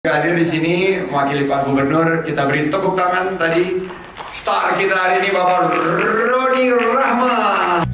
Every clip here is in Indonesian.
Hadir di sini mewakili Pak Gubernur, kita beri tepuk tangan tadi star kita hari ini Bapak Roni Rahmat.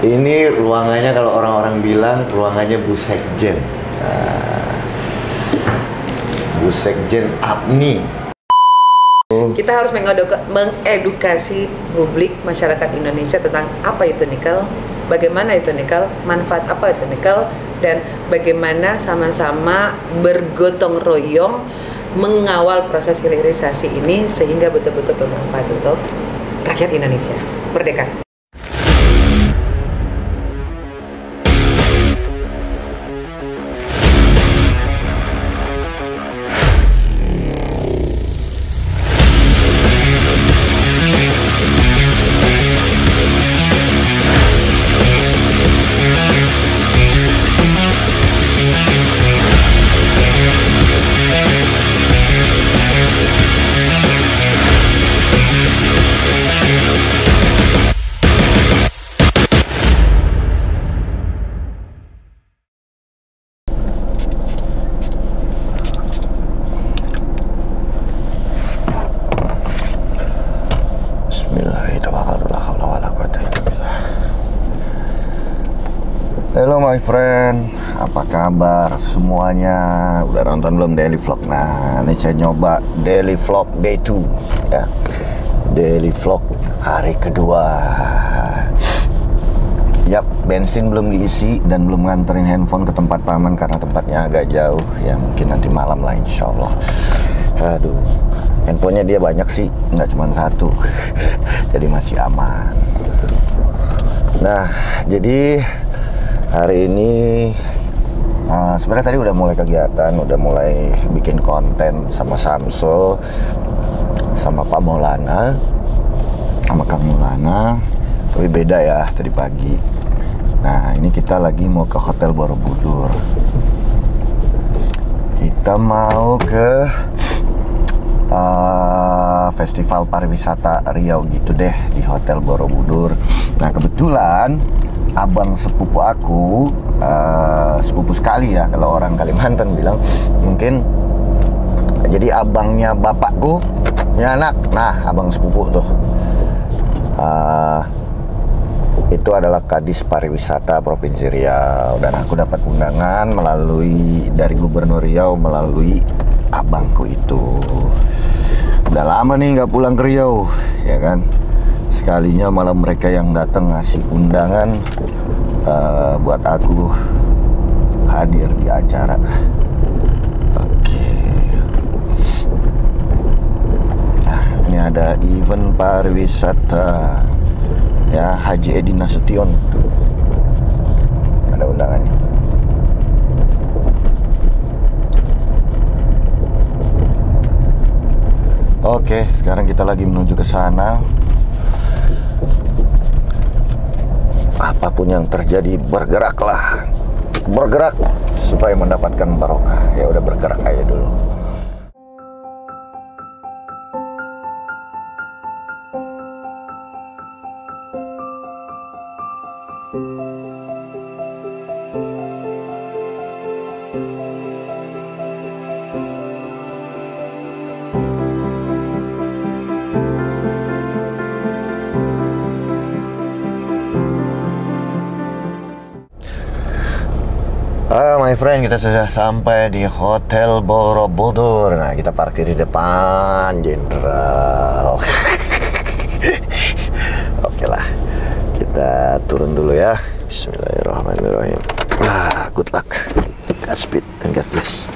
Ini ruangannya kalau orang-orang bilang ruangannya Bu Sekjen. Bu Sekjen APNI. Kita harus mengedukasi publik masyarakat Indonesia tentang apa itu nikel, bagaimana itu nikel, manfaat apa itu nikel, dan bagaimana sama-sama bergotong royong mengawal proses hilirisasi ini sehingga betul-betul bermanfaat untuk rakyat Indonesia. Merdeka! Halo my friend, apa kabar semuanya? Udah nonton belum daily vlog? Nah, ini saya nyoba daily vlog day 2 ya. Daily vlog hari kedua. Yap, bensin belum diisi dan belum nganterin handphone ke tempat paman karena tempatnya agak jauh. Ya mungkin nanti malam lah insya Allah. Aduh, handphonenya dia banyak sih, nggak cuma satu. Jadi masih aman. Nah, jadi hari ini sebenarnya tadi udah mulai kegiatan, udah mulai bikin konten sama Samsul, sama Pak Maulana, sama Kang Maulana, tapi beda ya tadi pagi. Nah ini kita lagi mau ke Hotel Borobudur. Kita mau ke Festival Pariwisata Riau gitu deh di Hotel Borobudur. Nah kebetulan abang sepupu aku, sepupu sekali ya kalau orang Kalimantan bilang, mungkin jadi abangnya bapakku punya anak. Nah abang sepupu tuh itu adalah Kadis Pariwisata Provinsi Riau, dan aku dapat undangan dari Gubernur Riau melalui abangku itu. Udah lama nih nggak pulang ke Riau ya kan. Sekalinya malah mereka yang datang ngasih undangan buat aku hadir di acara. Oke. Nah, ini ada event pariwisata ya, Haji Edi Nasution. Ada undangannya. Oke, sekarang kita lagi menuju ke sana. Apapun yang terjadi, bergeraklah, bergerak supaya mendapatkan barokah. Ya udah, bergerak aja dulu. My friend, kita sudah sampai di Hotel Borobudur. Nah, kita parkir di depan Jenderal. Oke lah, kita turun dulu ya. Bismillahirrahmanirrahim. Good luck, Godspeed and God bless.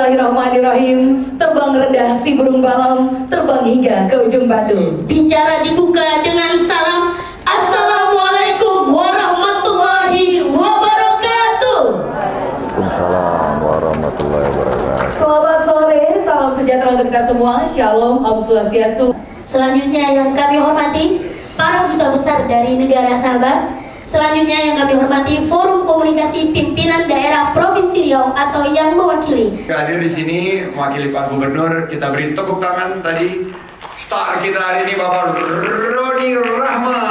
Bismillahirrahmanirrahim. Terbang rendah si burung balam, terbang hingga ke ujung batu. Bicara dibuka dengan salam. Assalamualaikum warahmatullahi wabarakatuh. Waalaikumsalam warahmatullahi wabarakatuh. Selamat sore, salam sejahtera untuk kita semua. Shalom, Om Swastiastu. Selanjutnya yang kami hormati para duta besar dari negara sahabat. Selanjutnya yang kami hormati Forum Komunikasi Pimpinan Daerah Provinsi Riau atau yang mewakili. Hadir di sini mewakili Pak Gubernur, kita beri tepuk tangan tadi. Star kita hari ini Bapak Roni Rahma.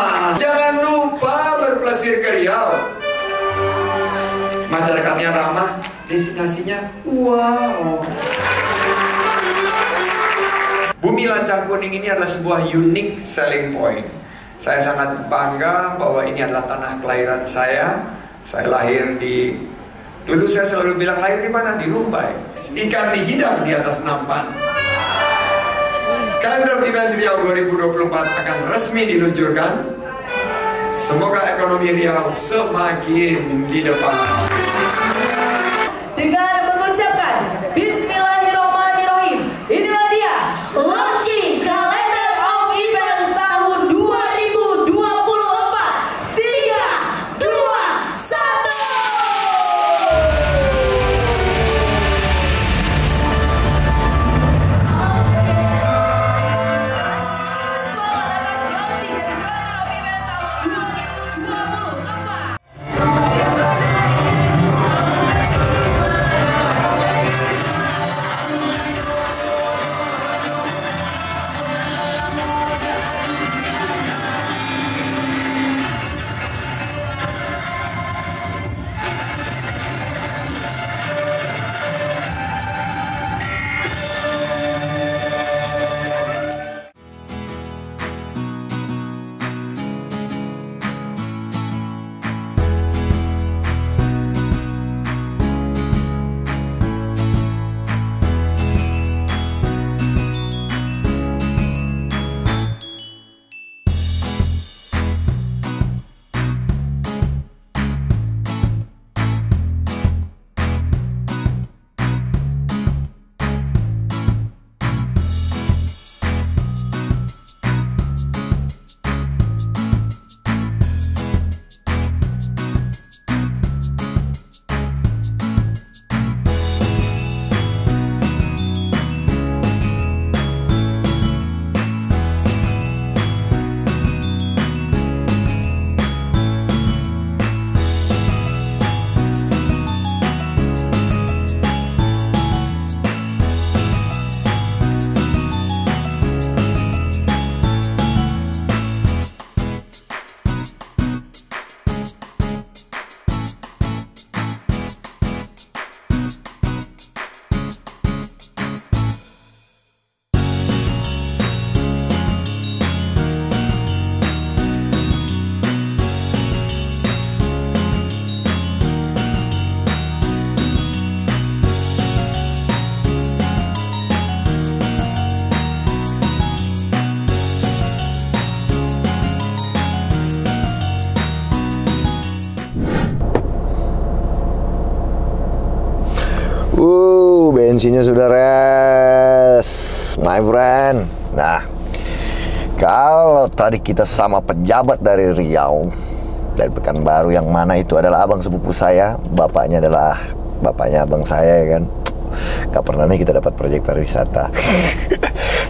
Jangan lupa berpelesir ke Riau. Masyarakatnya ramah, destinasinya wow. Bumi Lancang Kuning ini adalah sebuah unique selling point. Saya sangat bangga bahwa ini adalah tanah kelahiran saya. Saya lahir di... Dulu saya selalu bilang lahir di mana? Di Rumbai. Ikan dihidang di atas nampan. Kalender Events Riau 2024 akan resmi diluncurkan. Semoga ekonomi Riau semakin di depan. Dengan mengucapkan Bismillahirrahmanirrahim, inilah dia launching Calendar of Event tahun 2024. 3, 2, 1. Selamat atas launching dari Calendar of Event tahun 2024. Bensinnya sudah res, my friend. Nah, kalau tadi kita sama pejabat dari Riau, dari Pekanbaru, yang mana itu adalah abang sepupu saya, bapaknya adalah bapaknya abang saya, ya kan. Gak pernah nih kita dapat proyek pariwisata.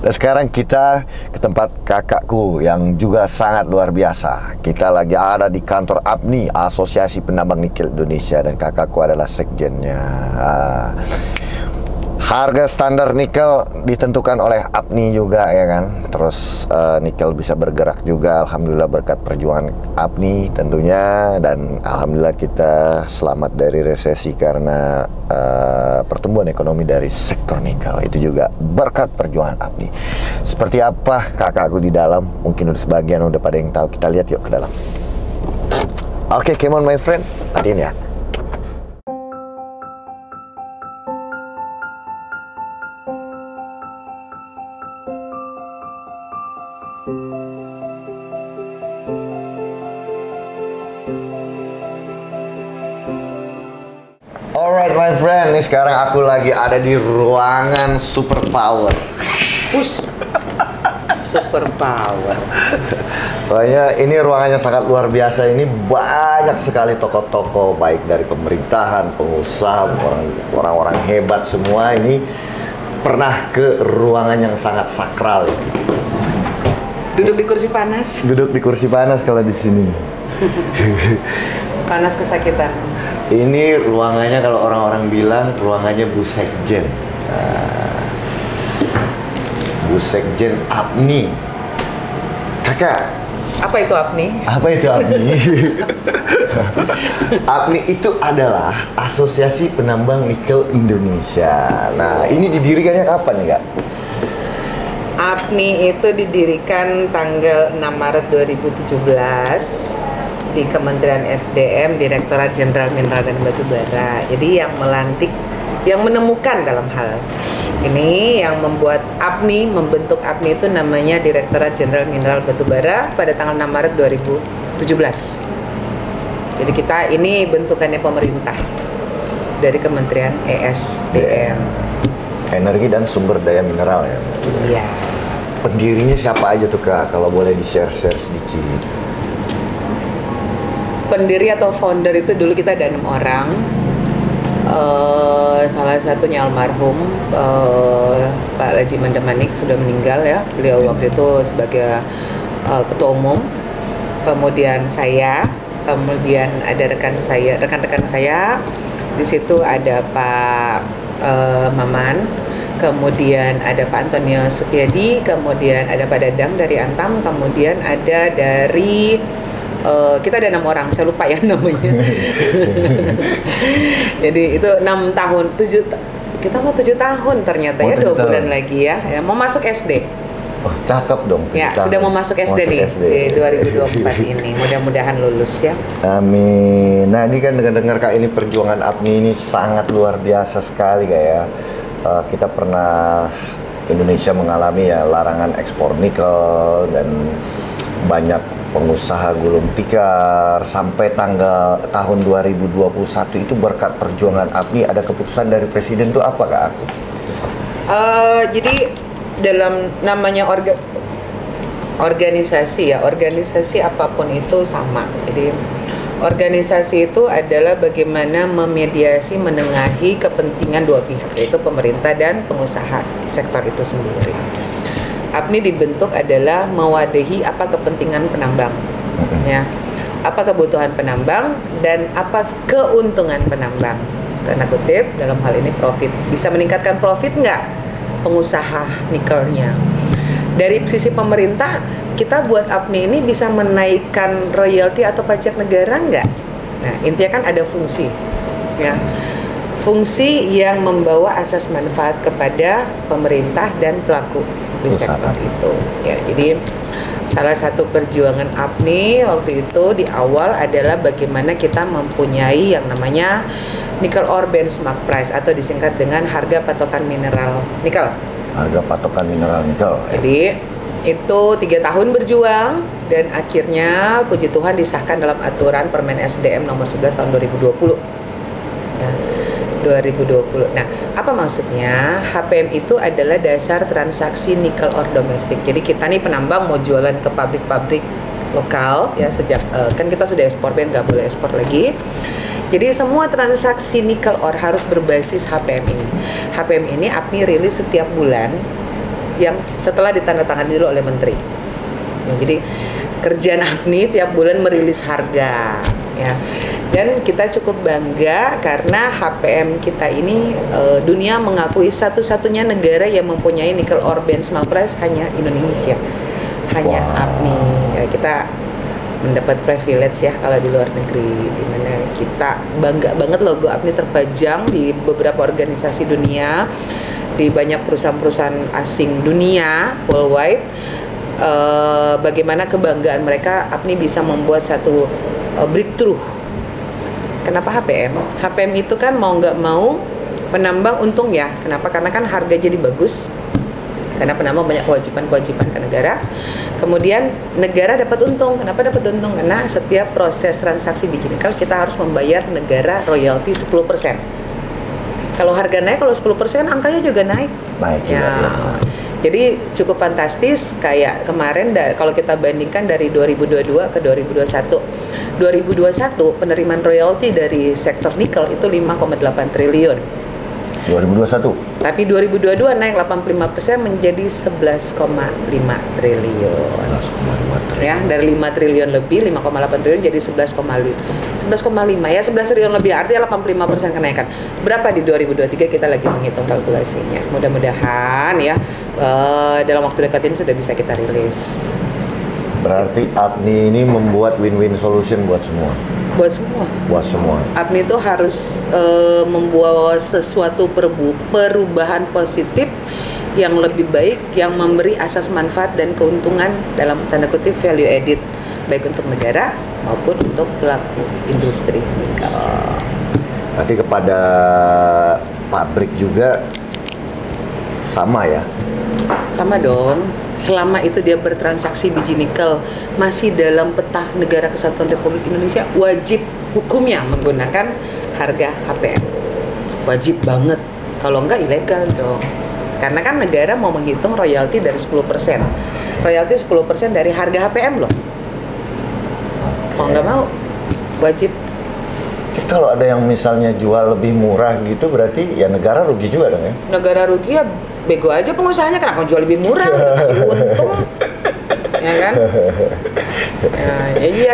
Dan sekarang kita ke tempat kakakku yang juga sangat luar biasa. Kita lagi ada di kantor APNI, Asosiasi Penambang Nikel Indonesia, dan kakakku adalah sekjennya. Harga standar nikel ditentukan oleh APNI juga, ya kan. Terus nikel bisa bergerak juga, alhamdulillah berkat perjuangan APNI tentunya. Dan alhamdulillah kita selamat dari resesi karena pertumbuhan ekonomi dari sektor nikel itu juga berkat perjuangan APNI. Seperti apa kakakku di dalam, mungkin udah sebagian udah pada yang tahu. Kita lihat yuk ke dalam. Oke, come on my friend, hadir ya. Alright my friend, nih sekarang aku lagi ada di ruangan superpower. Super power. Pokoknya ini ruangannya sangat luar biasa. Ini banyak sekali tokoh-tokoh baik dari pemerintahan, pengusaha, orang-orang hebat semua ini pernah ke ruangan yang sangat sakral ini. Duduk di kursi panas. Duduk di kursi panas kalau di sini. Panas kesakitan. Ini ruangannya kalau orang-orang bilang ruangannya Bu Sekjen. Bu Sekjen APNI. Kakak, Apa itu APNI? apa itu APNI? APNI itu adalah Asosiasi Penambang Nikel Indonesia. Nah, ini didirikannya kapan ya, Kak? APNI itu didirikan tanggal 6 Maret 2017 di Kementerian SDM, Direktorat Jenderal Mineral dan Batubara. Jadi yang melantik, yang menemukan dalam hal ini, yang membuat APNI, membentuk APNI itu namanya Direktorat Jenderal Mineral Batubara pada tanggal 6 Maret 2017. Jadi kita ini bentukannya pemerintah dari Kementerian ESDM. Energi dan Sumber Daya Mineral ya. Iya. Pendirinya siapa aja tuh, Kak? Kalau boleh di-share sedikit. Pendiri atau founder itu dulu kita ada 6 orang. Salah satunya almarhum Pak Laji Mandamanik sudah meninggal ya. Beliau waktu itu sebagai ketua umum. Kemudian saya, kemudian ada rekan-rekan saya. Di situ ada Pak Maman, kemudian ada Pak Antonio Setiadi, kemudian ada Pak Dadang dari Antam, kemudian ada dari kita ada 6 orang, saya lupa ya namanya. Jadi itu 6 tahun, kita mau 7 tahun ternyata ya, 2 bulan lagi ya, mau masuk SD. Oh, cakep dong. Ya, sudah mau masuk SD nih di 2024 ini. Mudah-mudahan lulus ya. Amin. Nah, ini kan dengar Kak, ini perjuangan APNI ini sangat luar biasa sekali Kak ya. Kita pernah, Indonesia mengalami ya larangan ekspor nikel dan banyak pengusaha gulung tikar sampai tahun 2021 itu berkat perjuangan APNI ada keputusan dari presiden itu apa Kak? Jadi dalam namanya organisasi ya, organisasi apapun itu sama. Jadi organisasi itu adalah bagaimana memediasi, menengahi kepentingan dua pihak, yaitu pemerintah dan pengusaha sektor itu sendiri. APNI dibentuk adalah mewadahi apa kepentingan penambang, ya, apa kebutuhan penambang dan apa keuntungan penambang. Tanda kutip, dalam hal ini profit. Bisa meningkatkan profit nggak pengusaha nikelnya? Dari sisi pemerintah, kita buat APNI ini bisa menaikkan royalti atau pajak negara nggak? Nah, intinya kan ada fungsi, ya. Fungsi yang membawa asas manfaat kepada pemerintah dan pelaku di sektor itu. Ya, jadi salah satu perjuangan APNI waktu itu di awal adalah bagaimana kita mempunyai yang namanya Nickel Ore Benchmark Price atau disingkat dengan harga patokan mineral nikel. Harga patokan mineral nikel. Jadi itu 3 tahun berjuang dan akhirnya puji Tuhan disahkan dalam aturan Permen SDM nomor 11 tahun 2020. Ya, 2020. Nah, apa maksudnya? HPM itu adalah dasar transaksi nikel ore domestik. Jadi kita nih penambang mau jualan ke pabrik-pabrik lokal ya, sejak kan kita sudah ekspor, nggak boleh ekspor lagi. Jadi semua transaksi nikel ore harus berbasis HPM ini. HPM ini APNI rilis setiap bulan yang setelah ditandatangani dulu oleh menteri. Ya, jadi kerjaan APNI tiap bulan merilis harga ya. Dan kita cukup bangga karena HPM kita ini dunia mengakui satu-satunya negara yang mempunyai nickel ore benchmark price hanya Indonesia. Hanya APNI. Ya, kita mendapat privilege ya kalau di luar negeri, di mana kita bangga banget logo APNI terpajang di beberapa organisasi dunia, di banyak perusahaan-perusahaan asing dunia worldwide. Bagaimana kebanggaan mereka APNI bisa membuat satu breakthrough. Kenapa HPM? HPM itu kan mau nggak mau penambang untung ya. Kenapa? Karena kan harga jadi bagus. Karena penambang banyak kewajiban-kewajiban ke negara. Kemudian negara dapat untung. Kenapa dapat untung? Karena setiap proses transaksi biji nikel kita harus membayar negara royalti 10%. Kalau harga naik, kalau 10% angkanya juga naik. Naik Ya. juga, ya. Jadi cukup fantastis kayak kemarin kalau kita bandingkan dari 2022 ke 2021. 2021 penerimaan royalti dari sektor nikel itu 5,8 triliun. 2021. Tapi 2022 naik 85% menjadi 11,5 triliun. 11,5 triliun. Ya, dari 5 triliun lebih, 5,8 triliun jadi 11,5 ya, 11 triliun lebih, artinya 85% kenaikan. Berapa di 2023 kita lagi menghitung kalkulasinya. Mudah-mudahan ya dalam waktu dekat ini sudah bisa kita rilis. Berarti APNI ini membuat win-win solution buat semua. Buat semua. Buat semua. APNI itu harus membawa sesuatu perubahan positif yang lebih baik, yang memberi asas manfaat dan keuntungan dalam tanda kutip value added, baik untuk negara maupun untuk pelaku industri nikel. Berarti kepada pabrik juga sama ya? Sama dong. Selama itu dia bertransaksi biji nikel masih dalam peta Negara Kesatuan Republik Indonesia, wajib hukumnya menggunakan harga HPM. Wajib banget. Kalau enggak ilegal dong. Karena kan negara mau menghitung royalti dari 10%. Royalti 10% dari harga HPM loh. Mau nggak mau wajib. Kalau ada yang misalnya jual lebih murah gitu, berarti ya negara rugi juga dong ya? Negara rugi ya bego aja pengusahanya, kenapa jual lebih murah, udah kasih untung. Ya kan?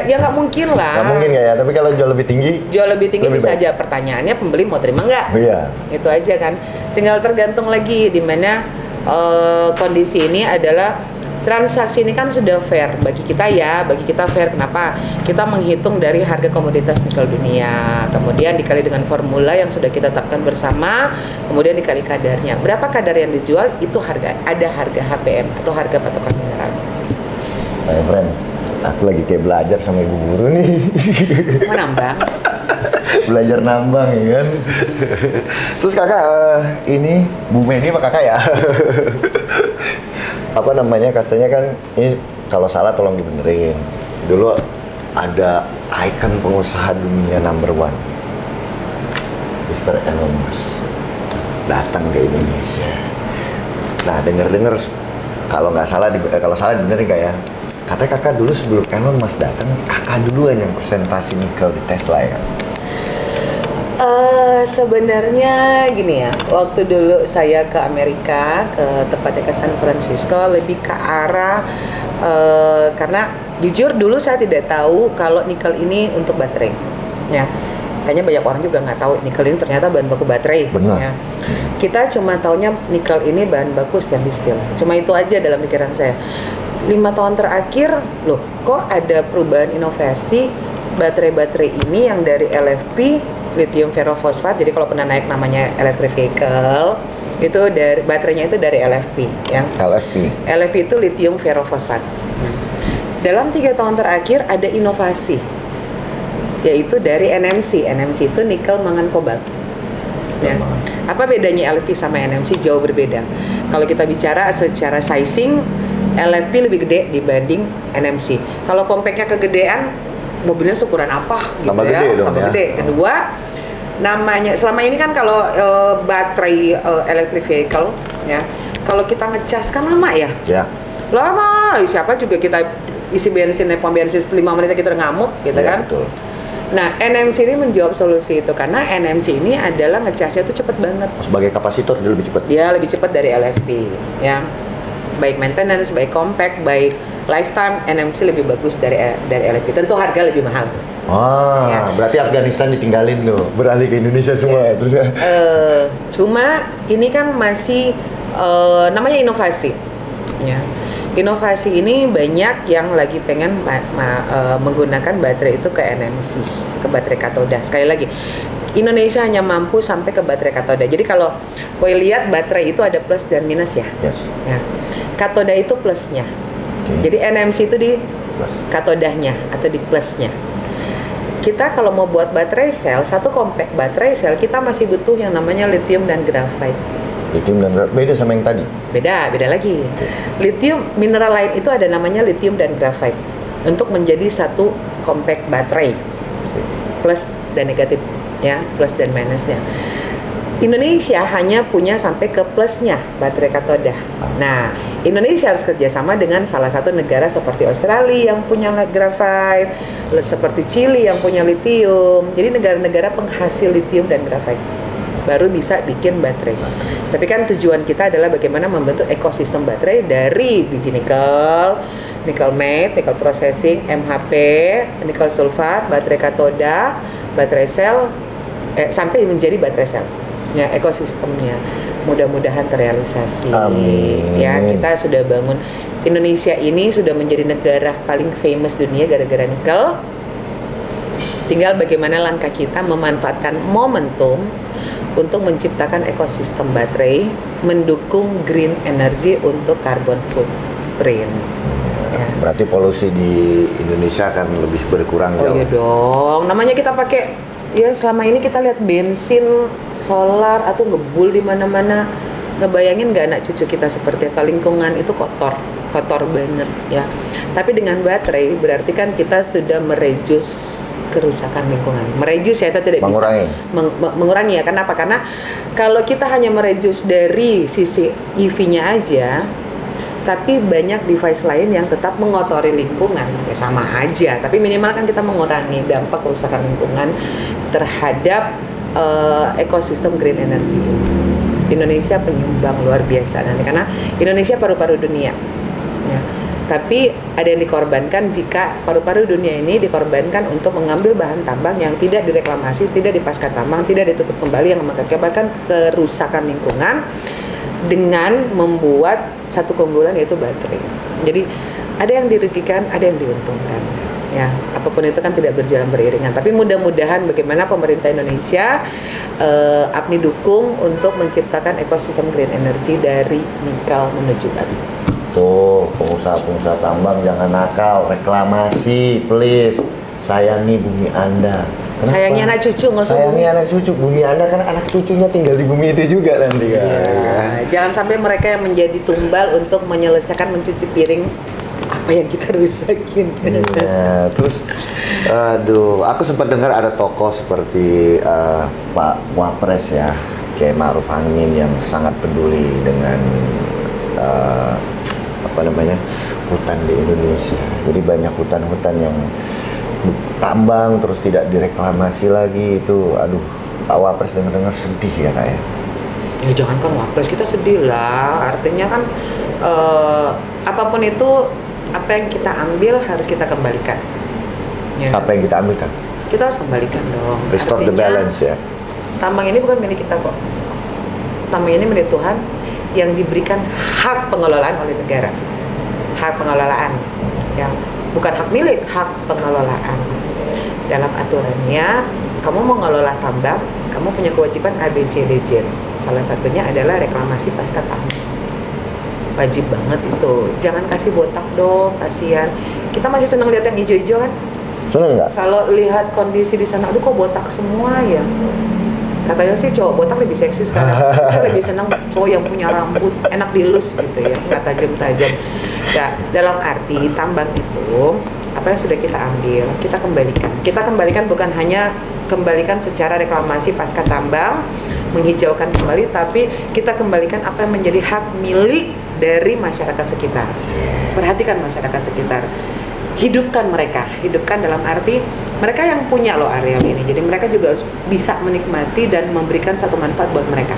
Ya nggak mungkin lah. Nggak mungkin ya, tapi kalau jual lebih tinggi? Jual lebih tinggi lebih bisa baik. aja, pertanyaannya pembeli mau terima nggak? Iya. Itu aja kan. Tinggal tergantung lagi di mana kondisi ini adalah transaksi ini kan sudah fair bagi kita ya, bagi kita fair. Kenapa? Kita menghitung dari harga komoditas nikel dunia, kemudian dikali dengan formula yang sudah kita tetapkan bersama, kemudian dikali kadarnya. Berapa kadar yang dijual itu ada harga HPM atau harga patokan mineral. Nah, friend, aku lagi kayak belajar sama ibu guru nih. Mau nambang? Belajar nambang ya kan. Terus kakak ini Bu Meni apa kakak ya? Apa namanya, katanya kan ini kalau salah tolong dibenerin. Dulu ada ikon pengusaha dunia number 1, Mr. Elon Musk, datang ke Indonesia. Nah, dengar kalau nggak salah kalau salah dibenerin nggak ya? Katanya kakak dulu sebelum Elon Musk datang, kakak duluan yang presentasi nikel di Tesla ya. Sebenarnya gini ya, waktu dulu saya ke Amerika, ke tepatnya ke San Francisco, lebih ke arah karena jujur dulu saya tidak tahu kalau nikel ini untuk baterai, ya. Kayaknya banyak orang juga nggak tahu nikel ini ternyata bahan baku baterai. Benar. Ya. Kita cuma taunya nikel ini bahan baku stainless steel. Cuma itu aja dalam pikiran saya. 5 tahun terakhir, loh, kok ada perubahan inovasi baterai-baterai ini yang dari LFP, lithium ferrofosfat. Jadi kalau pernah naik namanya electric vehicle, itu dari baterainya itu dari LFP, ya. LFP itu lithium ferrofosfat. Dalam 3 tahun terakhir ada inovasi, yaitu dari NMC. NMC itu nikel mangan kobalt. Ya. Apa bedanya LFP sama NMC? Jauh berbeda. Kalau kita bicara secara sizing, LFP lebih gede dibanding NMC. Kalau compactnya kegedean, mobilnya ukuran apa gitu tambah ya, gede dong, tambah ya. gede. Kedua, namanya selama ini kan kalau baterai electric vehicle ya, kalau kita ngecas kan lama ya. Ya. Lama, siapa juga kita isi bensin, pom bensin 5 menit kita udah ngamuk gitu Ya, kan. betul. Nah, NMC ini menjawab solusi itu karena NMC ini adalah ngecasnya tuh cepet banget. Sebagai kapasitor dia lebih cepat. Dia lebih cepat dari LFP ya. Baik maintenance, baik compact, baik lifetime, NMC lebih bagus dari LFP. Tentu harga lebih mahal. Wah, Ya. berarti Afghanistan ditinggalin loh, beralih ke Indonesia semua. Terus ya. Cuma ini kan masih namanya inovasi. Ya. Inovasi ini banyak yang lagi pengen menggunakan baterai itu ke NMC, ke baterai katoda. Sekali lagi, Indonesia hanya mampu sampai ke baterai katoda. Jadi kalau boleh lihat baterai itu ada plus dan minus ya. Yes. Ya. Katoda itu plusnya. Okay. Jadi NMC itu di Plus. katodanya atau di plusnya. Kita kalau mau buat baterai sel, satu compact baterai sel, kita masih butuh yang namanya lithium dan graphite. Lithium dan beda sama yang tadi. Beda lagi. Lithium mineral lain itu ada namanya lithium dan graphite untuk menjadi satu compact baterai. Plus dan negatif ya, plus dan minusnya. Indonesia hanya punya sampai ke plusnya baterai katoda. Nah, Indonesia harus kerjasama dengan salah satu negara seperti Australia yang punya graphite, seperti Chili yang punya lithium. Jadi negara-negara penghasil lithium dan graphite baru bisa bikin baterai. Tapi kan tujuan kita adalah bagaimana membentuk ekosistem baterai dari biji nikel, nickel matte, nickel processing, MHP, nickel sulfat, baterai katoda, baterai sel, sampai menjadi baterai sel. Ya, ekosistemnya mudah-mudahan terrealisasi. Amin. Ya, kita sudah bangun. Indonesia ini sudah menjadi negara paling famous dunia gara-gara nikel. Tinggal bagaimana langkah kita memanfaatkan momentum untuk menciptakan ekosistem baterai, mendukung green energy untuk carbon footprint. Ya. Berarti polusi di Indonesia akan lebih berkurang. Oh iya dong, namanya kita pakai, ya selama ini kita lihat bensin, solar atau ngebul di mana-mana. Ngebayangin nggak anak cucu kita seperti apa? Lingkungan itu kotor banget ya. Tapi dengan baterai berarti kan kita sudah mereduce kerusakan lingkungan. Mereduce ya, kita tidak mengurangi. bisa mengurangi ya. Kenapa? Karena kalau kita hanya mereduce dari sisi EV-nya aja, tapi banyak device lain yang tetap mengotori lingkungan, ya sama aja. Tapi minimal kan kita mengurangi dampak kerusakan lingkungan terhadap ekosistem green energy. Indonesia penyumbang luar biasa nanti, karena Indonesia paru-paru dunia. Ya. Tapi ada yang dikorbankan jika paru-paru dunia ini dikorbankan untuk mengambil bahan tambang yang tidak direklamasi, tidak dipasca tambang, tidak ditutup kembali, yang mengakibatkan kerusakan lingkungan dengan membuat satu keunggulan yaitu baterai. Jadi ada yang dirugikan, ada yang diuntungkan. Ya, apapun itu kan tidak berjalan beriringan. Tapi mudah-mudahan bagaimana pemerintah Indonesia APNI dukung untuk menciptakan ekosistem green energy dari nikel menuju batu. Tuh, pengusaha-pengusaha tambang jangan nakal, reklamasi, please. Sayangi bumi Anda. Kenapa? Sayangi anak cucu, nggak usah sayangi bumi. anak cucu. Bumi Anda kan anak cucunya tinggal di bumi itu juga nanti kan. Ya, jangan sampai mereka yang menjadi tumbal untuk menyelesaikan mencuci piring apa yang kita rusakin. Iya, terus aduh, aku sempat dengar ada tokoh seperti Pak Wapres ya, Kiai Ma'ruf Amin yang sangat peduli dengan hutan di Indonesia. Jadi banyak hutan-hutan yang tambang terus tidak direklamasi lagi itu. Aduh, Pak Wapres dengar sedih ya Kak ya. Ya jangan kan Wapres, kita sedih lah. Artinya kan apapun itu, apa yang kita ambil harus kita kembalikan. Ya. Apa yang kita ambil kan? Kita harus kembalikan dong. Restore the balance ya. Tambang ini bukan milik kita kok. Tambang ini milik Tuhan yang diberikan hak pengelolaan oleh negara. Hak pengelolaan, ya, bukan hak milik, hak pengelolaan. Dalam aturannya, kamu mau mengelola tambang, kamu punya kewajiban A, B, C, D, J. Salah satunya adalah reklamasi pasca tambang. Wajib banget itu. Jangan kasih botak dong, kasihan. Kita masih senang lihat yang hijau-hijau kan? Seneng nggak? Kalau lihat kondisi di sana, aduh kok botak semua ya. Katanya sih cowok botak lebih seksi sekarang. Saya lebih senang cowok yang punya rambut enak dielus gitu ya, nggak tajam-tajam. Ya, dalam arti tambang itu apa yang sudah kita ambil, kita kembalikan. Kita kembalikan bukan hanya kembalikan secara reklamasi pasca tambang, menghijaukan kembali, tapi kita kembalikan apa yang menjadi hak milik dari masyarakat sekitar. Perhatikan masyarakat sekitar. Hidupkan mereka, hidupkan dalam arti mereka yang punya loh areal ini, jadi mereka juga harus bisa menikmati dan memberikan satu manfaat buat mereka.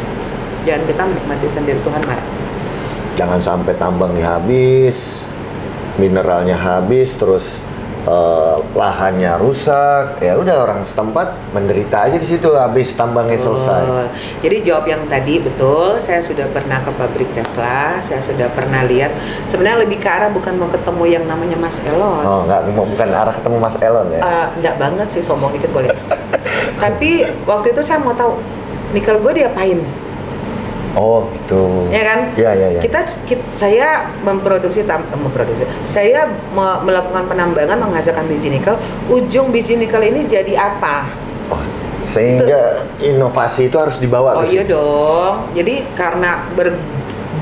Jangan kita menikmati sendiri, Tuhan marah. Jangan sampai tambangnya habis, mineralnya habis, terus lahannya rusak, ya udah orang setempat menderita aja di situ habis tambangnya selesai. Jadi jawab yang tadi betul, saya sudah pernah ke pabrik Tesla, saya sudah pernah lihat. Sebenarnya lebih ke arah bukan mau ketemu yang namanya Mas Elon. Oh, bukan arah ketemu Mas Elon ya? Enggak banget sih, sombong dikit boleh. Tapi waktu itu saya mau tahu nikel gue diapain. Oh gitu. Ya kan? Iya. Saya saya melakukan penambangan menghasilkan biji nikel. Ujung biji nikel ini jadi apa? Oh, sehingga inovasi itu harus dibawa. Oh iya dong. Jadi karena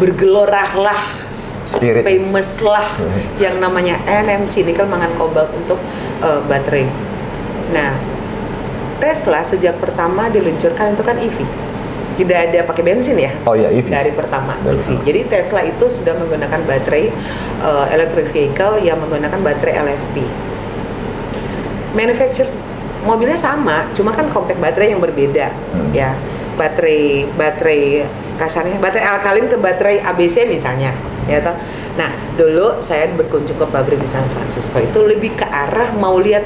bergelorahlah, spirit, famous lah yang namanya NMC, nikel mangan kobalt untuk baterai. Nah, Tesla sejak pertama diluncurkan itu kan EV. tidak ada pakai bensin ya. Oh ya, EV. Dari pertama EV. Jadi Tesla itu sudah menggunakan baterai electric vehicle yang menggunakan baterai LFP. Manufacturers mobilnya sama, cuma kan compact baterai yang berbeda ya. Baterai kasarnya baterai alkalin ke baterai ABC misalnya, ya toh. Nah, dulu saya berkunjung ke pabrik di San Francisco itu lebih ke arah mau lihat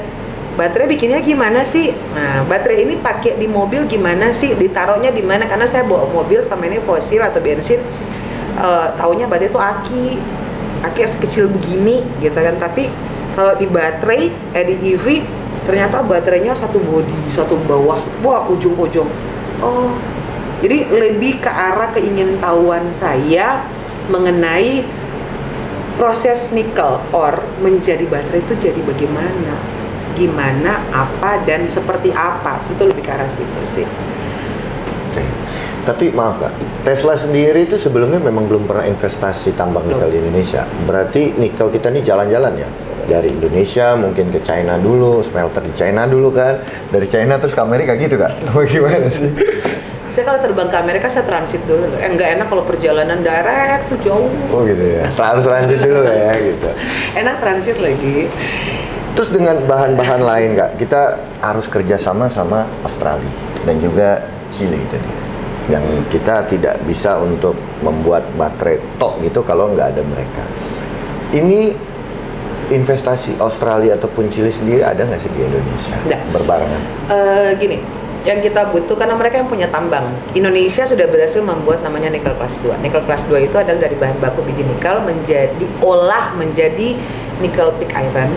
baterai bikinnya gimana sih? Nah, baterai ini pakai di mobil gimana sih? Ditaruhnya di mana? Karena saya bawa mobil selama ini fosil atau bensin, taunya baterai itu aki sekecil begini, gitu kan. Tapi kalau di baterai, di EV, ternyata baterainya satu bodi, satu bawah, wah ujung-ujung. Oh, jadi lebih ke arah keingintahuan saya mengenai proses nikel ore menjadi baterai itu jadi bagaimana? Gimana, apa, dan seperti apa, itu lebih ke arah situ sih. Oke. Tapi maaf Kak, Tesla sendiri itu sebelumnya memang belum pernah investasi tambang nikel di Indonesia. Berarti nikel kita ini jalan-jalan ya? Dari Indonesia mungkin ke China dulu, smelter di China dulu kan? Dari China terus ke Amerika gitu Kak? Bagaimana sih? Saya kalau terbang ke Amerika saya transit dulu. Nggak enak kalau perjalanan direct tuh jauh. Oh gitu ya, harus transit dulu ya gitu. Enak transit lagi. Terus dengan bahan-bahan lain Kak, kita harus kerjasama sama Australia dan juga Chile tadi. Yang kita tidak bisa untuk membuat baterai tok gitu kalau nggak ada mereka. Ini investasi Australia ataupun Chile sendiri ada nggak sih di Indonesia? Nggak. Berbarengan? Gini, yang kita butuh karena mereka yang punya tambang. Indonesia sudah berhasil membuat namanya nikel kelas 2. Nikel kelas 2 itu adalah dari bahan baku biji nikel diolah menjadi nikel pig iron,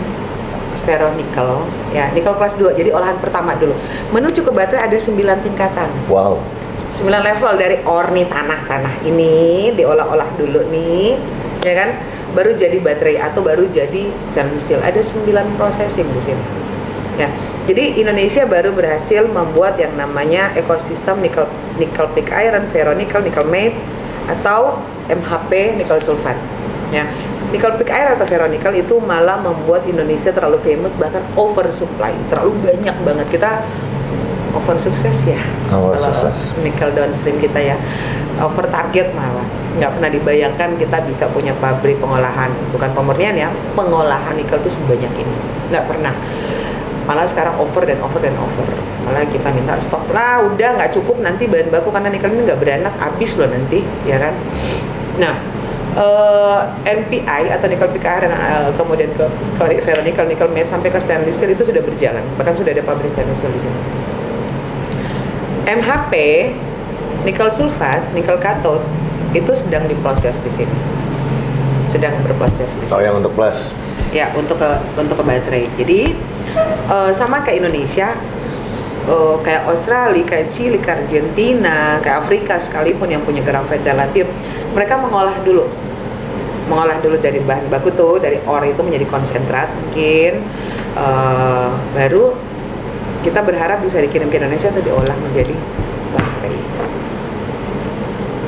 ferronikel, ya nikel kelas 2. Jadi olahan pertama dulu. Menuju ke baterai ada 9 tingkatan. Wow. 9 level dari ore nih, tanah ini diolah-olah dulu nih, ya kan? Baru jadi baterai atau baru jadi stainless steel. Ada 9 processing di sini. Ya. Jadi Indonesia baru berhasil membuat yang namanya ekosistem nikel pig iron, ferronikel, nickel matte atau MHP nikel sulfat. Ya. Nickel pig iron atau ferronikel itu malah membuat Indonesia terlalu famous, bahkan oversupply, terlalu banyak banget. Kita over sukses ya. Over kalau sukses. Nikel downstream kita ya, over target malah. Nggak pernah dibayangkan kita bisa punya pabrik pengolahan, bukan pemurnian ya, pengolahan nikel itu sebanyak ini. Nggak pernah. Malah sekarang over dan over. Malah kita minta stop lah, udah nggak cukup nanti bahan baku karena nikel ini nggak beranak, habis loh nanti, ya kan. Nah, NPI atau nickel pig iron, kemudian ke ferronikel, nickel matte sampai ke stainless steel itu sudah berjalan, bahkan sudah ada pabrik stainless steel di sini. MHP nikel sulfat, nikel kathode itu sedang diproses di sini, sedang berproses di sini. Oh, yang untuk plus? Ya, untuk ke baterai. Jadi sama kayak Indonesia, kayak Australia, kayak Chile, kayak Argentina, kayak Afrika sekalipun yang punya grafit dan lithium, mereka mengolah dulu dari bahan baku tuh, dari ore itu menjadi konsentrat mungkin, baru kita berharap bisa dikirim ke Indonesia atau diolah menjadi baterai.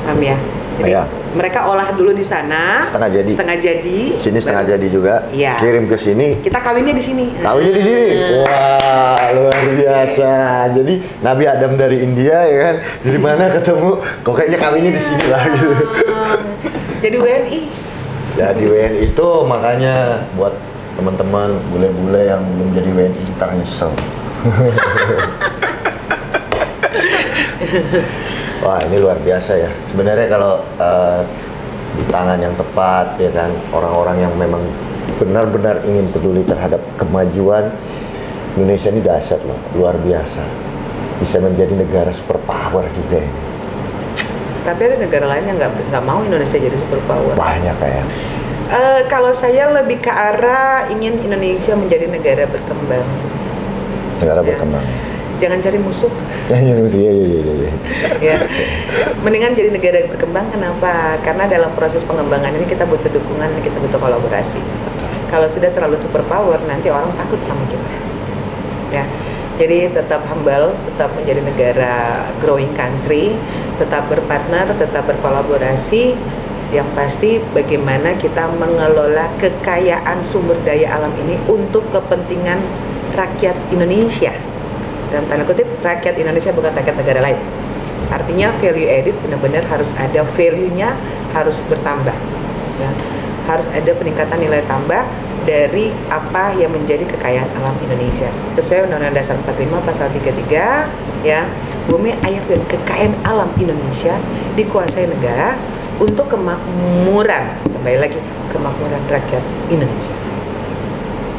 Paham ya? Jadi mereka olah dulu di sana, setengah jadi. Sini setengah jadi juga. Iya. Kirim ke sini. Kita kawinnya di sini. Kawinnya di sini. Wah, luar biasa. Jadi Nabi Adam dari India ya kan. Dari mana ketemu? Kok kayaknya kawinnya di sini lah gitu. Jadi WNI. Jadi WNI itu makanya buat teman-teman bule-bule yang belum jadi WNI ntar nyesel. Wah, ini luar biasa ya. Sebenarnya kalau di tangan yang tepat ya kan, orang-orang yang memang benar-benar ingin peduli terhadap kemajuan Indonesia ini dahsyat loh, luar biasa. Bisa menjadi negara superpower juga ini. Tapi ada negara lain yang nggak mau Indonesia jadi superpower. Banyak kayak. Kalau saya lebih ke arah ingin Indonesia menjadi negara berkembang. Negara berkembang. Jangan cari musuh. Iya. Ya, mendingan jadi negara berkembang. Kenapa? Karena dalam proses pengembangan ini kita butuh dukungan, kita butuh kolaborasi. Kalau sudah terlalu superpower, nanti orang takut sama kita. Ya, jadi tetap humble, tetap menjadi negara growing country, tetap berpartner, tetap berkolaborasi. Yang pasti bagaimana kita mengelola kekayaan sumber daya alam ini untuk kepentingan rakyat Indonesia. Dalam tanda kutip, rakyat Indonesia bukan rakyat negara lain. Artinya value added benar-benar harus ada, value-nya harus bertambah. Ya. Harus ada peningkatan nilai tambah dari apa yang menjadi kekayaan alam Indonesia. Sesuai Undang-Undang Dasar 45 Pasal 33, ya, bumi, air, dan kekayaan alam Indonesia dikuasai negara untuk kemakmuran, kembali lagi, kemakmuran rakyat Indonesia.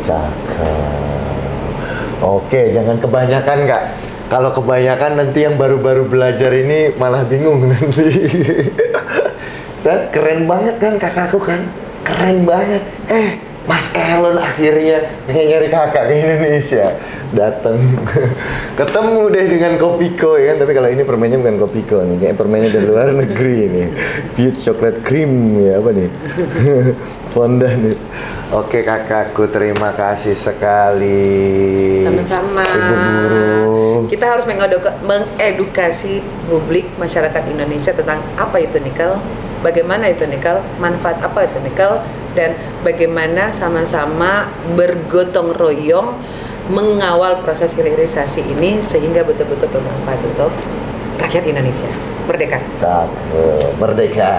Cakep. Oke, jangan kebanyakan Kak. Kalau kebanyakan nanti yang baru-baru belajar ini malah bingung nanti. Dan keren banget kan kakakku kan? Keren banget. Mas Elon akhirnya nyari kakak ke Indonesia. Datang. Ketemu deh dengan Kopiko ya kan. Tapi kalau ini permennya bukan Kopiko nih. Kayak permennya dari luar negeri nih. Fuse chocolate cream ya apa nih? Fondant nih. Oke kakakku, terima kasih sekali. Sama-sama. Ibu guru. Kita harus mengedukasi publik masyarakat Indonesia tentang apa itu nikel, bagaimana itu nikel, manfaat apa itu nikel, dan bagaimana sama-sama bergotong royong mengawal proses hilirisasi ini sehingga betul-betul bermanfaat untuk rakyat Indonesia. Merdeka. Merdeka.